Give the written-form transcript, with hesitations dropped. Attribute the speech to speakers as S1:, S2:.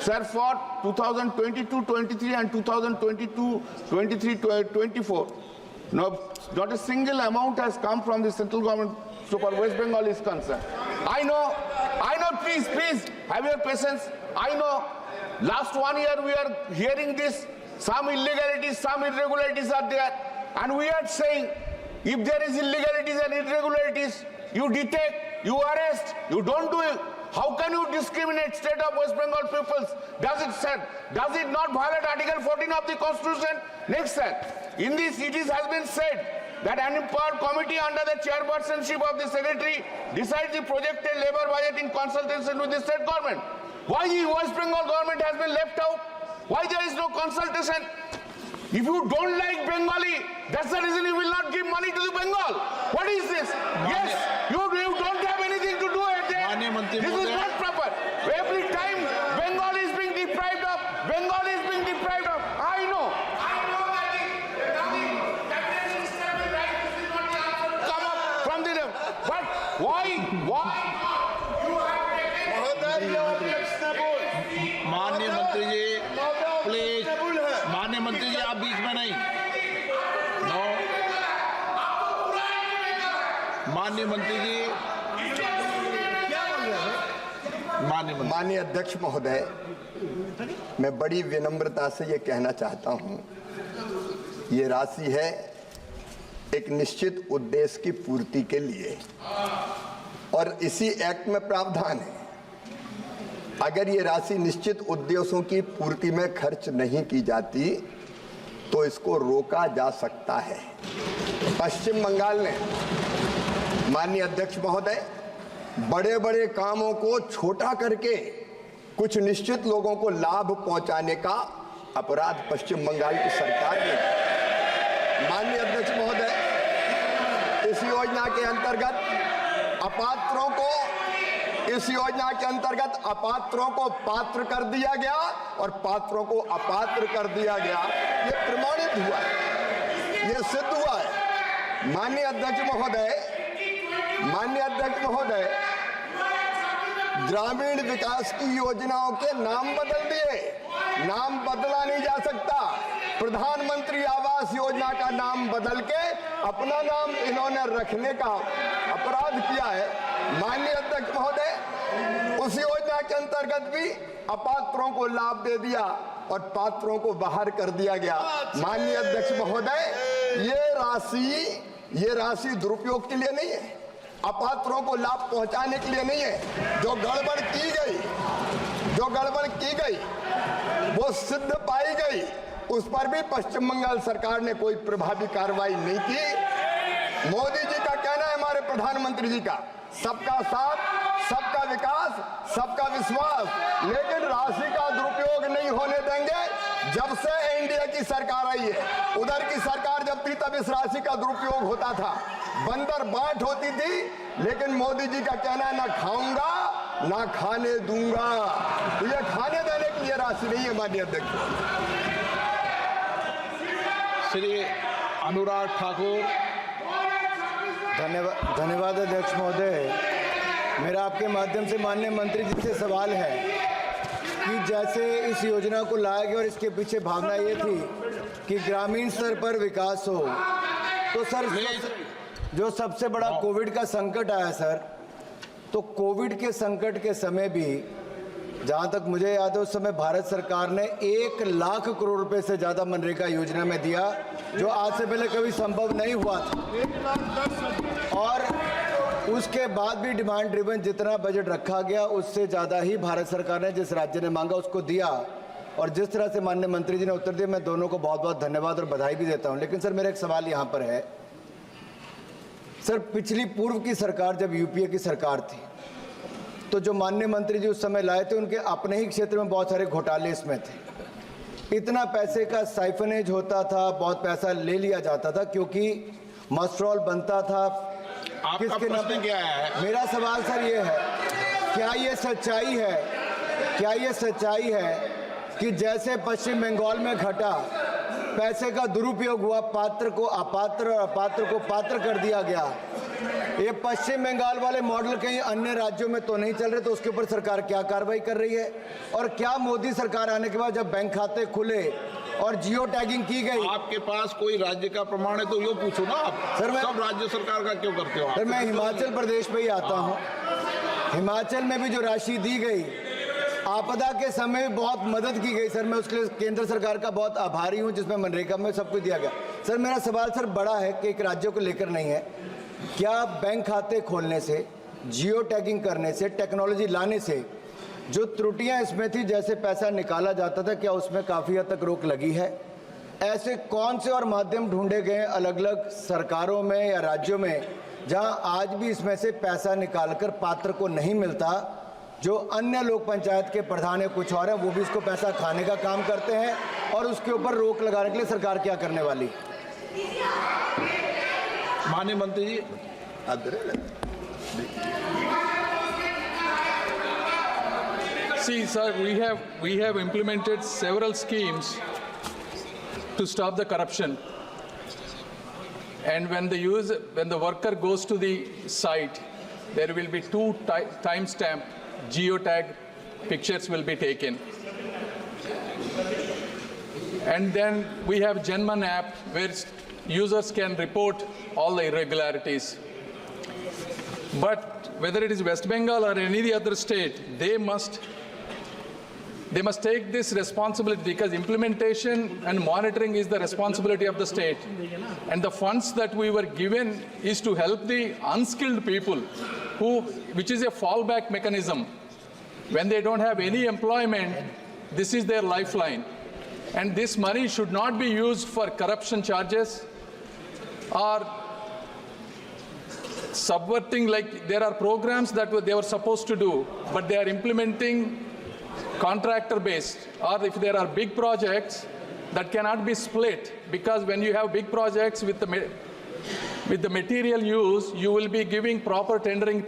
S1: Sir, for 2022-23 and 2022-23-24, not a single amount has come from the central government so far West Bengal is concerned. I know, please, have your patience. I know, last 1 year we are hearing this, some illegalities, some irregularities are there, and we are saying, if there is illegalities and irregularities, you detect, you arrest, you don't do it. How can you discriminate state of West Bengal peoples? Does it not violate Article 14 of the Constitution? Next, sir, in this it has been said that an empowered committee under the chairpersonship of the secretary decides the projected labor budget in consultation with the state government. Why the West Bengal government has been left out? Why there is no consultation? If you don't like Bengali, that's the reason you will not give money to the Bengal. What is this? Yes, you don't have anything to do with it. This is not proper. Every time Bengal is being deprived of, I know that the cabinet minister will write this is not the answer come up from the but why you have taken
S2: माननीय मंत्री जी please, माननीय मंत्री जी आप बीच में नहीं। No, माननीय मंत्री जी,
S3: माननीय अध्यक्ष महोदय, मैं बड़ी विनम्रता से ये कहना चाहता हूँ, ये राशि है एक निश्चित उद्देश्य की पूर्ति के लिए और इसी एक्ट में प्रावधान है। अगर ये राशि निश्चित उद्देश्यों की पूर्ति में खर्च नहीं की जाती तो इसको रोका जा सकता है। पश्चिम बंगाल ने, माननीय अध्यक्ष महोदय, बड़े बड़े कामों को छोटा करके कुछ निश्चित लोगों को लाभ पहुंचाने का अपराध पश्चिम बंगाल की सरकार ने। माननीय अध्यक्ष महोदय, इस योजना के अंतर्गत अपात्रों को पात्र कर दिया गया और पात्रों को अपात्र कर दिया गया। ये प्रमाणित हुआ है, ये सिद्ध हुआ है। माननीय अध्यक्ष महोदय, ग्रामीण विकास की योजनाओं के नाम बदल दिए। नाम बदला नहीं जा सकता। प्रधानमंत्री आवास योजना का नाम बदल के अपना नाम इन्होंने रखने का अपराध किया है। माननीय अध्यक्ष महोदय, उस योजना के अंतर्गत भी अपात्रों को लाभ दे दिया और पात्रों को बाहर कर दिया गया। माननीय अध्यक्ष महोदय, ये राशि दुरुपयोग के लिए नहीं है, अपात्रों को लाभ पहुंचाने के लिए नहीं है। जो गड़बड़ की गई वो सिद्ध पाई गई, उस पर भी पश्चिम बंगाल सरकार ने कोई प्रभावी कार्रवाई नहीं की। मोदी जी का कहना है, हमारे प्रधानमंत्री जी का, सबका साथ, सबका विकास, सबका विश्वास, लेकिन राशि का दुरुपयोग नहीं होने देंगे। जब से एनडीए की सरकार आई है, उधर की सरकार जब थी तब इस राशि का दुरुपयोग होता था, बंदर बांट होती थी, लेकिन मोदी जी का कहना है, ना खाऊंगा ना खाने दूंगा। तो ये खाने देने के लिए राशि नहीं है। माननीय अध्यक्ष,
S2: श्री अनुराग ठाकुर।
S4: धन्यवाद अध्यक्ष महोदय। मेरा आपके माध्यम से माननीय मंत्री जी से सवाल है कि जैसे इस योजना को लाया गया और इसके पीछे भावना ये थी कि ग्रामीण स्तर पर विकास हो, तो सर जो सबसे बड़ा कोविड का संकट आया सर, तो कोविड के संकट के समय भी जहाँ तक मुझे याद है उस समय भारत सरकार ने 1 लाख करोड़ रुपए से ज़्यादा मनरेगा योजना में दिया, जो आज से पहले कभी संभव नहीं हुआ था। और उसके बाद भी डिमांड ड्रिवन जितना बजट रखा गया उससे ज़्यादा ही भारत सरकार ने जिस राज्य ने मांगा उसको दिया। और जिस तरह से माननीय मंत्री जी ने उत्तर दिया, मैं दोनों को बहुत बहुत धन्यवाद और बधाई भी देता हूँ। लेकिन सर मेरा एक सवाल यहाँ पर है, सर पिछली पूर्व की सरकार जब यूपीए की सरकार थी तो जो माननीय मंत्री जी उस समय लाए थे, उनके अपने ही क्षेत्र में बहुत सारे घोटाले इसमें थे। इतना पैसे का साइफनेज होता था, बहुत पैसा ले लिया जाता था क्योंकि मस्ट्रॉल बनता था।
S2: आपका प्रश्न क्या है?
S4: मेरा सवाल सर ये है, क्या ये सच्चाई है कि जैसे पश्चिम बंगाल में घटा, पैसे का दुरुपयोग हुआ, पात्र को अपात्र और अपात्र को पात्र कर दिया गया, ये पश्चिम बंगाल वाले मॉडल कहीं अन्य राज्यों में तो नहीं चल रहे, तो उसके ऊपर सरकार क्या कार्रवाई कर रही है? और क्या मोदी सरकार आने के बाद जब बैंक खाते खुले और जियो टैगिंग की गई,
S2: आपके पास कोई राज्य का प्रमाण है तो यो पूछो ना आप।
S4: सर, मैं-
S2: सब राज्य सरकार का क्यों करते हो आप?
S4: सर मैं हिमाचल प्रदेश में ही आता हूँ। हिमाचल में भी जो राशि दी गई, आपदा के समय बहुत मदद की गई सर, मैं उसके लिए केंद्र सरकार का बहुत आभारी हूँ, जिसमें मनरेगा में सब कुछ दिया गया। सर मेरा सवाल सर बड़ा है कि एक राज्य को लेकर नहीं है, क्या बैंक खाते खोलने से, जियो टैगिंग करने से, टेक्नोलॉजी लाने से जो त्रुटियां इसमें थी, जैसे पैसा निकाला जाता था, क्या उसमें काफ़ी हद तक रोक लगी है? ऐसे कौन से और माध्यम ढूंढे गए अलग अलग सरकारों में या राज्यों में जहां आज भी इसमें से पैसा निकालकर पात्र को नहीं मिलता? जो अन्य लोक पंचायत के प्रधान है कुछ और है, वो भी इसको पैसा खाने का काम करते हैं, और उसके ऊपर रोक लगाने के लिए सरकार क्या करने वाली?
S2: माननीय मंत्री जी,
S5: See, sir, we have implemented several schemes to stop the corruption. And when the worker goes to the site, there will be two timestamp geotag pictures will be taken. And then we have Janman app where users can report all the irregularities. But whether it is West Bengal or any other state, they must take this responsibility, because implementation and monitoring is the responsibility of the state. And the funds that we were given is to help the unskilled people, which is a fallback mechanism. When they don't have any employment, this is their lifeline. And this money should not be used for corruption charges or subverting, like there are programs that they were supposed to do, but they are implementing contractor based, or if there are big projects that cannot be split, because when you have big projects with the material use, you will be giving proper tendering